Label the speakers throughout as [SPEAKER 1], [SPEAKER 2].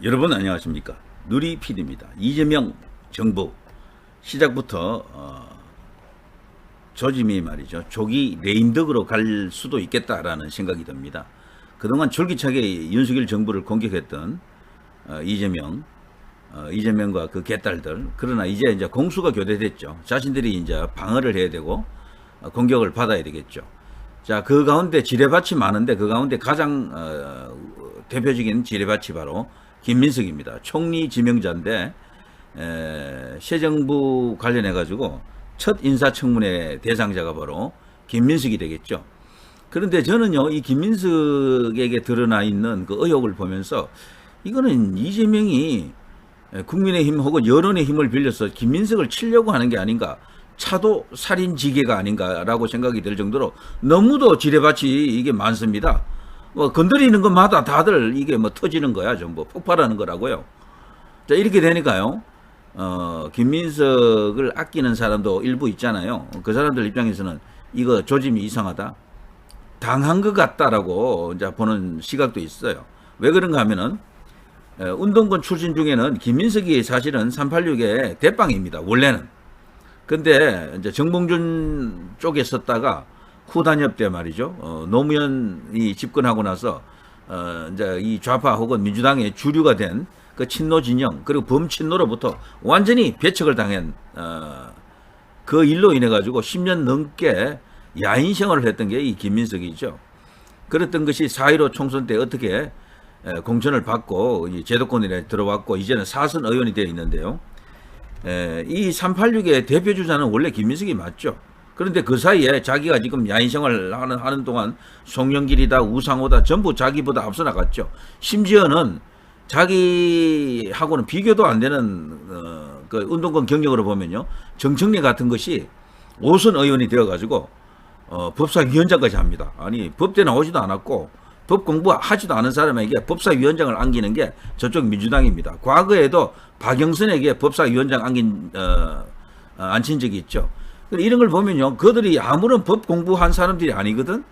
[SPEAKER 1] 여러분 안녕하십니까. 누리PD입니다. 이재명 정부 시작부터 조짐이 말이죠. 조기 레임덕으로 갈 수도 있겠다라는 생각이 듭니다. 그동안 졸기차게 윤석열 정부를 공격했던 이재명과 그 개딸들. 그러나 이제 공수가 교대됐죠. 자신들이 이제 방어를 해야 되고 공격을 받아야 되겠죠. 자, 그 가운데 지뢰밭이 많은데 그 가운데 가장 대표적인 지뢰밭이 바로 김민석입니다. 총리 지명자인데 새 정부 관련해 가지고 첫 인사청문회 대상자가 바로 김민석이 되겠죠. 그런데 저는요, 이 김민석에게 드러나 있는 그 의혹을 보면서 이거는 이재명이 국민의힘 혹은 여론의 힘을 빌려서 김민석을 치려고 하는 게 아닌가, 차도 살인 지계가 아닌가라고 생각이 들 정도로 너무도 지뢰밭이 이게 많습니다. 뭐 건드리는 것마다 다들 이게 뭐 터지는 거야, 전부 폭발하는 거라고요. 자, 이렇게 되니까요, 김민석을 아끼는 사람도 일부 있잖아요. 그 사람들 입장에서는 이거 조짐이 이상하다, 당한 것 같다라고 이제 보는 시각도 있어요. 왜 그런가 하면은 운동권 출신 중에는 김민석이 사실은 386의 대빵입니다, 원래는. 근데 이제 정봉준 쪽에 섰다가 후단협 때 말이죠. 노무현이 집권하고 나서 이제 이 좌파 혹은 민주당의 주류가 된 그 친노 진영, 그리고 범친노로부터 완전히 배척을 당한 그 일로 인해 가지고 10년 넘게 야인 생활을 했던 게 이 김민석이죠. 그랬던 것이 4.15 총선 때 어떻게 공천을 받고 제도권에 들어왔고 이제는 사선 의원이 되어 있는데요. 이 386의 대표 주자는 원래 김민석이 맞죠. 그런데 그 사이에 자기가 지금 야인 생활을 하는 동안 송영길이다, 우상호다 전부 자기보다 앞서 나갔죠. 심지어는 자기하고는 비교도 안 되는 그 운동권 경력으로 보면요, 정청래 같은 것이 5선 의원이 되어가지고 법사위원장까지 합니다. 아니, 법대 나오지도 않았고 법 공부하지도 않은 사람에게 법사위원장을 안기는 게 저쪽 민주당입니다. 과거에도 박영선에게 법사위원장 앉힌 적이 있죠. 이런 걸 보면요, 그들이 아무런 법 공부한 사람들이 아니거든.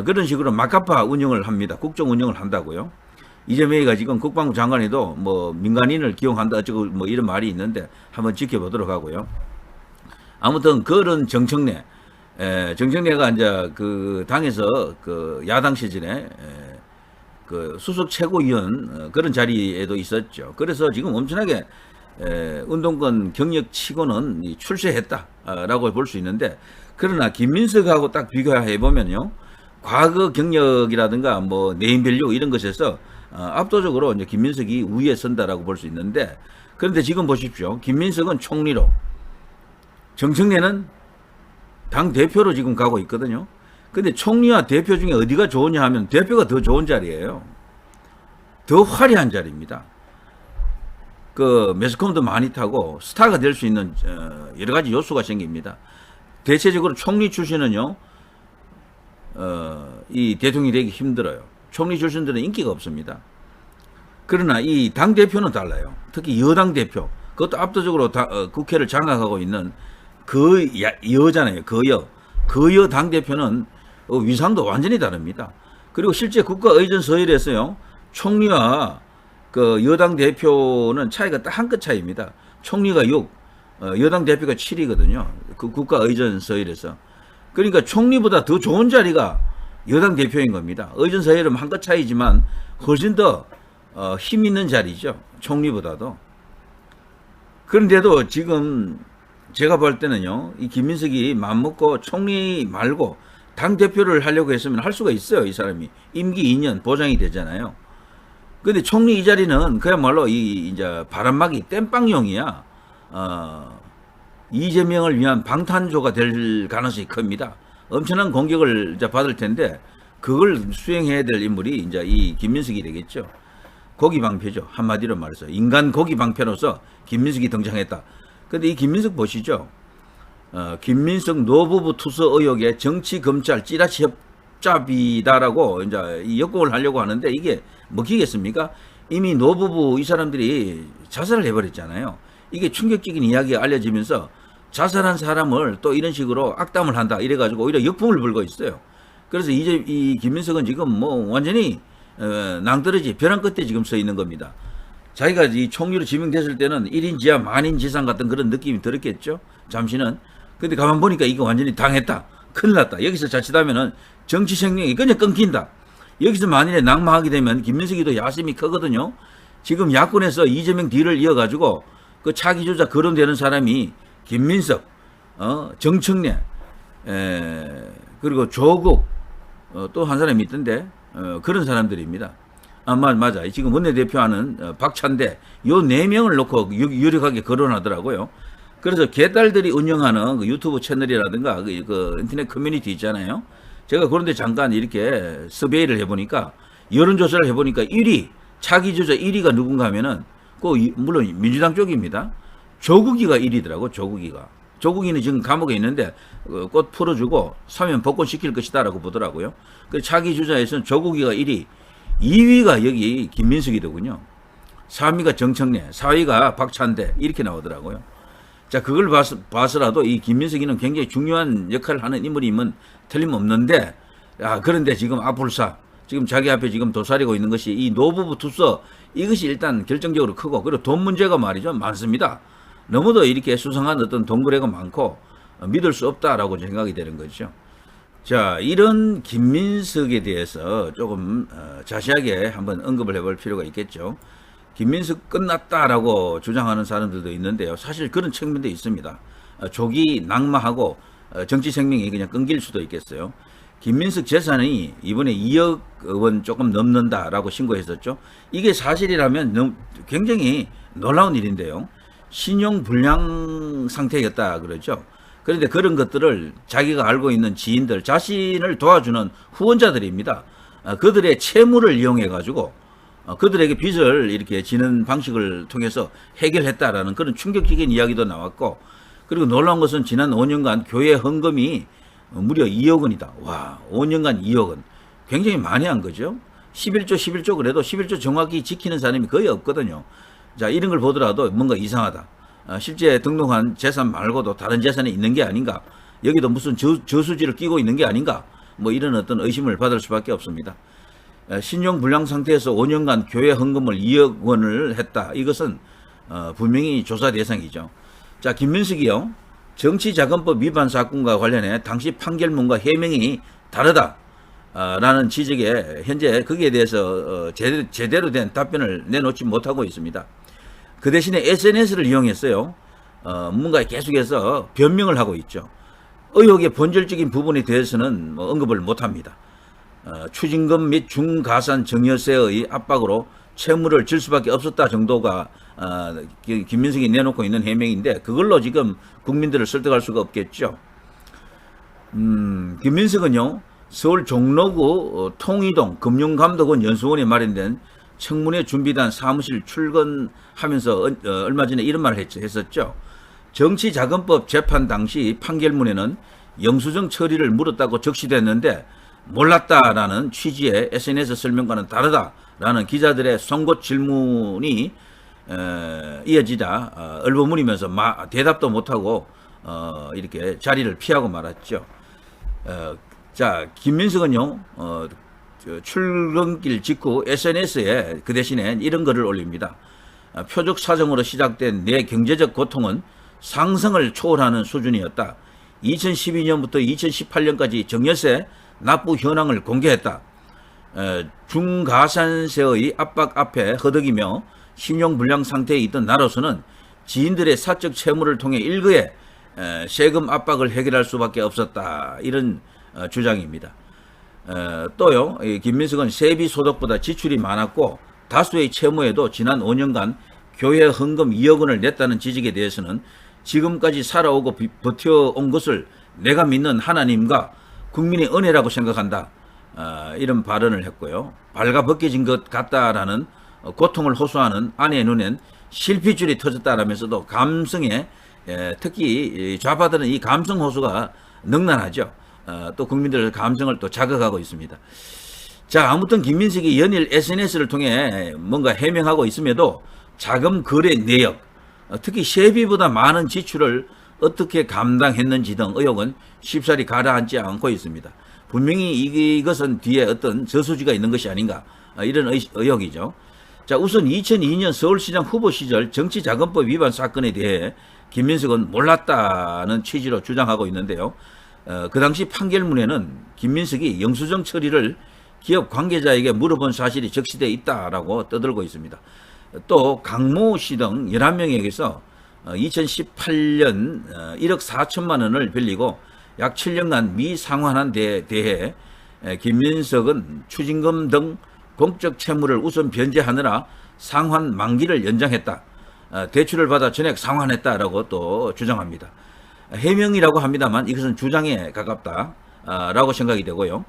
[SPEAKER 1] 그런 식으로 막가파 운영을 합니다. 국정 운영을 한다고요. 이재명이가 지금 국방부 장관에도 뭐 민간인을 기용한다 어쩌고 뭐 이런 말이 있는데 한번 지켜보도록 하고요. 아무튼 그런 정청래가 이제 그 당에서 그 야당 시절에 그 수석 최고위원 그런 자리에도 있었죠. 그래서 지금 엄청나게 운동권 경력 치고는 출세했다라고 볼 수 있는데, 그러나 김민석하고 딱 비교해 보면요, 과거 경력이라든가 뭐 네임밸류 이런 것에서 압도적으로 이제 김민석이 우위에 선다라고 볼 수 있는데, 그런데 지금 보십시오. 김민석은 총리로, 정청래는 당 대표로 지금 가고 있거든요. 근데 총리와 대표 중에 어디가 좋으냐 하면 대표가 더 좋은 자리예요. 더 화려한 자리입니다. 그 매스컴도 많이 타고 스타가 될 수 있는 여러 가지 요소가 생깁니다. 대체적으로 총리 출신은요, 이 대통령이 되기 힘들어요. 총리 출신들은 인기가 없습니다. 그러나 이 당 대표는 달라요. 특히 여당 대표, 그것도 압도적으로 국회를 장악하고 있는 그 여잖아요. 그 여 당 대표는 위상도 완전히 다릅니다. 그리고 실제 국가의전 서열에서요, 총리와 그 여당 대표는 차이가 딱 한 끗 차이입니다. 총리가 6, 여당 대표가 7이거든요. 그 국가의전 서열에서. 그러니까 총리보다 더 좋은 자리가 여당 대표인 겁니다. 의전 서열은 한 끗 차이지만 훨씬 더 힘 있는 자리죠, 총리보다도. 그런데도 지금 제가 볼 때는요, 이 김민석이 맘먹고 총리 말고 당 대표를 하려고 했으면 할 수가 있어요. 이 사람이 임기 2년 보장이 되잖아요. 근데 총리 이 자리는 그야말로 이제 바람막이 땜빵용이야. 이재명을 위한 방탄조가 될 가능성이 큽니다. 엄청난 공격을 이제 받을 텐데 그걸 수행해야 될 인물이 이제 이 김민석이 되겠죠. 고기 방패죠. 한마디로 말해서 인간 고기 방패로서 김민석이 등장했다. 근데 이 김민석 보시죠. 김민석 노부부 투서 의혹에 정치 검찰 찌라시 협잡이다라고 이제 이 역공을 하려고 하는데 이게 먹히겠습니까? 이미 노부부 이 사람들이 자살을 해버렸잖아요. 이게 충격적인 이야기가 알려지면서 자살한 사람을 또 이런 식으로 악담을 한다 이래가지고 오히려 역풍을 불고 있어요. 그래서 이제 이 김민석은 지금 뭐 완전히 낭떠러지 벼랑 끝에 지금 서 있는 겁니다. 자기가 이 총리로 지명됐을 때는 1인 지하 만인 지상 같은 그런 느낌이 들었겠죠. 잠시는. 근데 가만 보니까 이거 완전히 당했다. 큰일 났다. 여기서 자칫하면은 정치 생명이 그냥 끊긴다. 여기서 만일에 낙마하게 되면 김민석이도 야심이 크거든요. 지금 야권에서 이재명 뒤를 이어가지고 그 차기 주자 거론되는 사람이 김민석, 정청래, 그리고 조국, 또 한 사람이 있던데, 그런 사람들입니다. 맞아. 지금 원내대표하는 박찬대, 요 4명을 놓고 유력하게 거론하더라고요. 그래서 개딸들이 운영하는 그 유튜브 채널이라든가 그 인터넷 커뮤니티 있잖아요. 제가 그런데 잠깐 이렇게 서베이를 해보니까, 여론조사를 해보니까 1위, 차기 주자 1위가 누군가 하면은, 물론 민주당 쪽입니다. 조국이가 1위더라고, 조국이가. 조국이는 지금 감옥에 있는데 꽃 풀어주고 사면 복권시킬 것이다라고 보더라고요. 그 차기 주자에서는 조국이가 1위, 2위가 여기 김민석이더군요. 3위가 정청래, 4위가 박찬대 이렇게 나오더라고요. 자, 그걸 봐서라도 이 김민석이는 굉장히 중요한 역할을 하는 인물임은 틀림없는데, 그런데 지금 아풀사, 지금 자기 앞에 지금 도사리고 있는 것이 이 노부부 투서, 이것이 일단 결정적으로 크고, 그리고 돈 문제가 말이죠, 많습니다. 너무도 이렇게 수상한 어떤 동거래가 많고 믿을 수 없다라고 생각이 되는 거죠. 자, 이런 김민석에 대해서 조금 자세하게 한번 언급을 해볼 필요가 있겠죠. 김민석 끝났다라고 주장하는 사람들도 있는데요. 사실 그런 측면도 있습니다. 조기 낙마하고 정치 생명이 그냥 끊길 수도 있겠어요. 김민석 재산이 이번에 2억 원 조금 넘는다라고 신고했었죠. 이게 사실이라면 굉장히 놀라운 일인데요. 신용불량 상태였다 그러죠. 그런데 그런 것들을 자기가 알고 있는 지인들, 자신을 도와주는 후원자들입니다. 그들의 채무를 이용해 가지고 그들에게 빚을 이렇게 지는 방식을 통해서 해결했다라는 그런 충격적인 이야기도 나왔고, 그리고 놀라운 것은 지난 5년간 교회 헌금이 무려 2억 원이다. 와, 5년간 2억 원. 굉장히 많이 한 거죠. 11조 그래도 11조 정확히 지키는 사람이 거의 없거든요. 자, 이런 걸 보더라도 뭔가 이상하다. 실제 등록한 재산 말고도 다른 재산이 있는 게 아닌가. 여기도 무슨 저수지를 끼고 있는 게 아닌가. 뭐 이런 어떤 의심을 받을 수밖에 없습니다. 신용불량 상태에서 5년간 교회 헌금을 2억 원을 했다. 이것은 분명히 조사 대상이죠. 자, 김민석이요. 정치자금법 위반 사건과 관련해 당시 판결문과 해명이 다르다. 라는 지적에 현재 거기에 대해서 제대로 된 답변을 내놓지 못하고 있습니다. 그 대신에 SNS를 이용했어요. 뭔가 계속해서 변명을 하고 있죠. 의혹의 본질적인 부분에 대해서는 언급을 못합니다. 추징금 및 중가산 증여세의 압박으로 채무를 질 수밖에 없었다 정도가 김민석이 내놓고 있는 해명인데, 그걸로 지금 국민들을 설득할 수가 없겠죠. 김민석은요, 서울 종로구 통이동 금융감독원 연수원에 마련된 청문회 준비단 사무실 출근하면서 얼마 전에 이런 말을 했었죠. 정치자금법 재판 당시 판결문에는 영수증 처리를 물었다고 적시됐는데 몰랐다라는 취지의 SNS 설명과는 다르다라는 기자들의 송곳 질문이 이어지자 얼버무리면서 대답도 못하고 이렇게 자리를 피하고 말았죠. 자, 김민석은요, 출근길 직후 SNS에 그 대신에 이런 글을 올립니다. 표적 사정으로 시작된 내 경제적 고통은 상상을 초월하는 수준이었다. 2012년부터 2018년까지 증여세 납부 현황을 공개했다. 중가산세의 압박 앞에 허덕이며 신용불량 상태에 있던 나로서는 지인들의 사적 채무를 통해 일거에 세금 압박을 해결할 수밖에 없었다. 이런 주장입니다. 또요, 김민석은 세비 소득보다 지출이 많았고 다수의 채무에도 지난 5년간 교회 헌금 2억 원을 냈다는 지적에 대해서는 지금까지 살아오고 버텨온 것을 내가 믿는 하나님과 국민의 은혜라고 생각한다. 이런 발언을 했고요. 발가벗겨진 것 같다라는 고통을 호소하는 아내의 눈엔 실핏줄이 터졌다라면서도 감성에, 특히 좌파들은 이 감성 호소가 능란하죠. 또 국민들의 감성을 또 자극하고 있습니다. 자, 아무튼 김민석이 연일 SNS를 통해 뭔가 해명하고 있음에도 자금 거래 내역, 특히 세비보다 많은 지출을 어떻게 감당했는지 등 의혹은 쉽사리 가라앉지 않고 있습니다. 분명히 이것은 뒤에 어떤 저수지가 있는 것이 아닌가, 이런 의혹이죠. 자, 우선 2002년 서울시장 후보 시절 정치자금법 위반 사건에 대해 김민석은 몰랐다는 취지로 주장하고 있는데요. 그 당시 판결문에는 김민석이 영수증 처리를 기업 관계자에게 물어본 사실이 적시되어 있다라고 떠들고 있습니다. 또 강모 씨 등 11명에게서 2018년 1억 4천만 원을 빌리고 약 7년간 미상환한 데에 대해 김민석은 추징금 등 공적 채무를 우선 변제하느라 상환 만기를 연장했다. 대출을 받아 전액 상환했다라고 또 주장합니다. 해명이라고 합니다만 이것은 주장에 가깝다라고 생각이 되고요.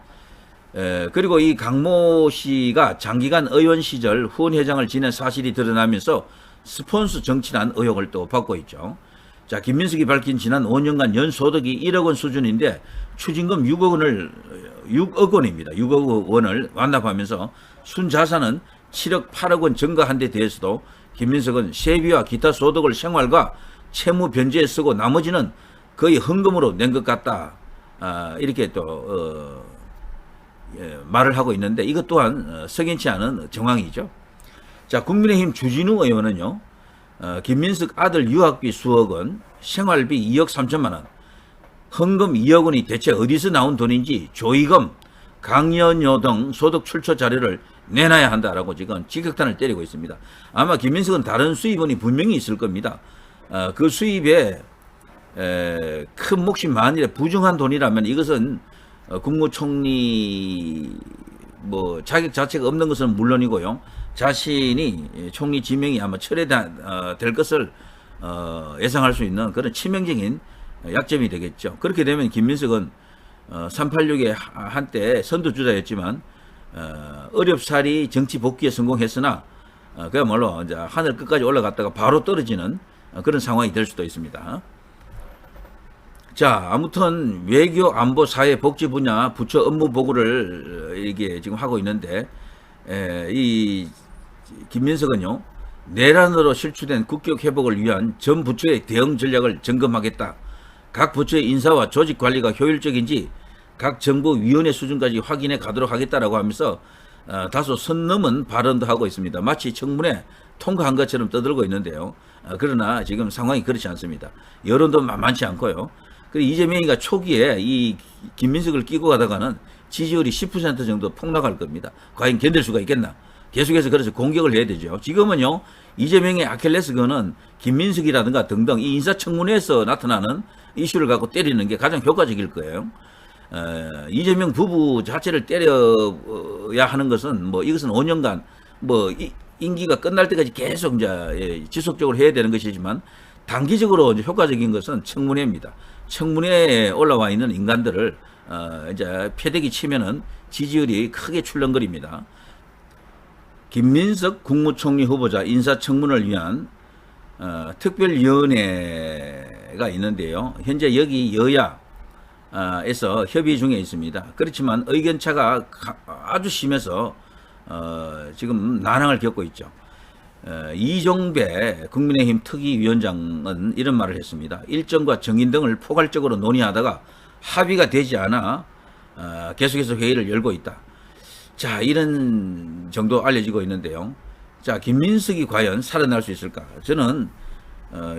[SPEAKER 1] 그리고 이 강모 씨가 장기간 의원 시절 후원회장을 지낸 사실이 드러나면서 스폰서 정치란 의혹을 또 받고 있죠. 자, 김민석이 밝힌 지난 5년간 연소득이 1억 원 수준인데 추징금 6억 원입니다. 6억 원을 완납하면서 순자산은 7억 8억 원 증가한 데 대해서도 김민석은 세비와 기타 소득을 생활과 채무 변제에 쓰고 나머지는 거의 헌금으로 낸 것 같다. 이렇게 또 말을 하고 있는데 이것 또한 석연치 않은 정황이죠. 자, 국민의힘 주진우 의원은요. 김민석 아들 유학비 수억 원, 생활비 2억 3천만 원, 헌금 2억 원이 대체 어디서 나온 돈인지 조의금, 강연료 등 소득 출처 자료를 내놔야 한다라고 지금 직격탄을 때리고 있습니다. 아마 김민석은 다른 수입원이 분명히 있을 겁니다. 그 수입에 큰 몫이 만일에 부정한 돈이라면 이것은 국무총리 뭐 자격 자체가 없는 것은 물론이고요. 자신이 총리 지명이 아마 철회될 것을 예상할 수 있는 그런 치명적인 약점이 되겠죠. 그렇게 되면 김민석은 386에 한때 선두주자였지만 어렵사리 정치 복귀에 성공했으나 그야말로 이제 하늘 끝까지 올라갔다가 바로 떨어지는 그런 상황이 될 수도 있습니다. 자, 아무튼 외교, 안보, 사회, 복지 분야 부처 업무 보고를 이게 지금 하고 있는데 이 김민석은요, 내란으로 실추된 국격 회복을 위한 전 부처의 대응 전략을 점검하겠다. 각 부처의 인사와 조직 관리가 효율적인지 각 정부 위원회 수준까지 확인해 가도록 하겠다라고 하면서 다소 선 넘은 발언도 하고 있습니다. 마치 청문회 통과한 것처럼 떠들고 있는데요. 그러나 지금 상황이 그렇지 않습니다. 여론도 만만치 않고요. 그리고 이재명이가 초기에 이 김민석을 끼고 가다가는 지지율이 10% 정도 폭락할 겁니다. 과연 견딜 수가 있겠나? 계속해서 그래서 공격을 해야 되죠. 지금은요, 이재명의 아킬레스건은 김민석이라든가 등등 이 인사청문회에서 나타나는 이슈를 갖고 때리는 게 가장 효과적일 거예요. 이재명 부부 자체를 때려야 하는 것은 뭐 이것은 5년간 뭐 임기가 끝날 때까지 계속 이제 지속적으로 해야 되는 것이지만 단기적으로 이제 효과적인 것은 청문회입니다. 청문회에 올라와 있는 인간들을 이제 패대기 치면은 지지율이 크게 출렁거립니다. 김민석 국무총리 후보자 인사청문을 위한 특별위원회가 있는데요. 현재 여기 여야에서 협의 중에 있습니다. 그렇지만 의견차가 아주 심해서 지금 난항을 겪고 있죠. 이종배 국민의힘 특위위원장은 이런 말을 했습니다. 일정과 정인 등을 포괄적으로 논의하다가 합의가 되지 않아 계속해서 회의를 열고 있다. 자, 이런 정도 알려지고 있는데요. 자, 김민석이 과연 살아날 수 있을까? 저는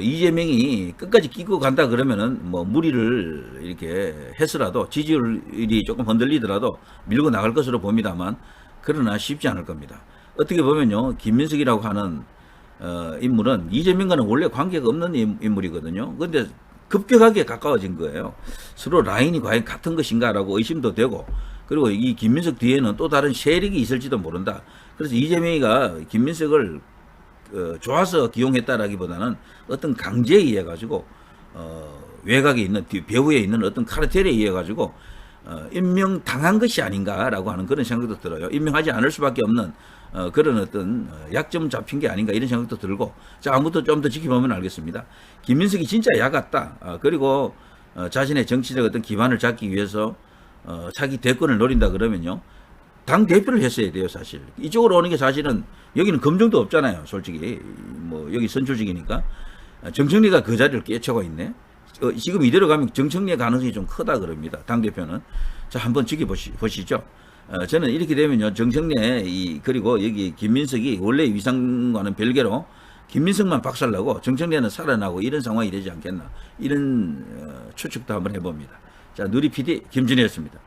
[SPEAKER 1] 이재명이 끝까지 끼고 간다 그러면은 뭐 무리를 이렇게 해서라도 지지율이 조금 흔들리더라도 밀고 나갈 것으로 봅니다만 그러나 쉽지 않을 겁니다. 어떻게 보면요, 김민석이라고 하는 인물은 이재명과는 원래 관계가 없는 인물이거든요. 그런데 급격하게 가까워진 거예요. 서로 라인이 과연 같은 것인가라고 의심도 되고, 그리고 이 김민석 뒤에는 또 다른 세력이 있을지도 모른다. 그래서 이재명이가 김민석을 좋아서 기용했다라기보다는 어떤 강제에 의해 가지고 외곽에 있는 배후에 있는 어떤 카르텔에 의해 가지고 임명당한 것이 아닌가라고 하는 그런 생각도 들어요. 임명하지 않을 수밖에 없는 그런 어떤 약점 잡힌 게 아닌가 이런 생각도 들고, 자, 아무튼 좀 더 지켜보면 알겠습니다. 김민석이 진짜 야 같다. 그리고 자신의 정치적 어떤 기반을 잡기 위해서 자기 대권을 노린다 그러면요, 당 대표를 했어야 돼요. 사실 이쪽으로 오는 게 사실은 여기는 검증도 없잖아요. 솔직히 뭐 여기 선출직이니까 정청래가 그 자리를 꿰차고 있네. 지금 이대로 가면 정청래 가능성이 좀 크다 그럽니다. 당 대표는. 자, 한번 지켜보시죠. 저는 이렇게 되면요, 정청래 그리고 여기 김민석이 원래 위상과는 별개로 김민석만 박살나고 정청래는 살아나고 이런 상황이 되지 않겠나, 이런 추측도 한번 해봅니다. 자, 누리 PD 김준혜였습니다.